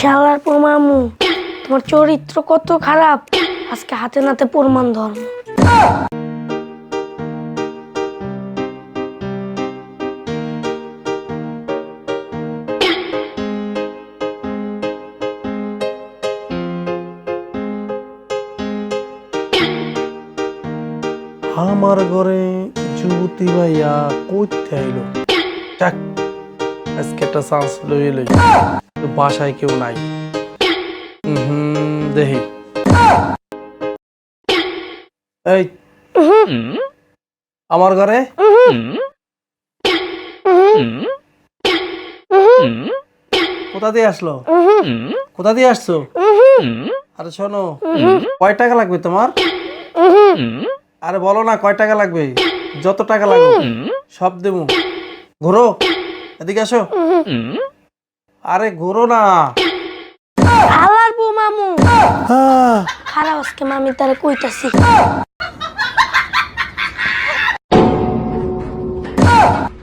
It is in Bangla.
শালার মামু, তোমার চরিত্র কত খারাপ, আজকে হাতে নাতে প্রমাণ ধর্ম। আমার ঘরে যুবতী ভাইয়া কইতে আইলো। যাক, আজকে একটা চান্স লই লই, তো বাসায় কেউ নাই। দেখি এই আমার ঘরে কোথা দিয়ে আসলো? কোথা দিয়ে আসছো? আরে শোনো, কয় টাকা লাগবে তোমার? আরে বলো না কয় টাকা লাগবে? যত টাকা লাগবে সব দেবো। ঘোরো, এদিকে আসো। আরে ঘোরো না। শালার মামু হ্যাঁ খারাপ, আজকে মামি তারে কইতাছি।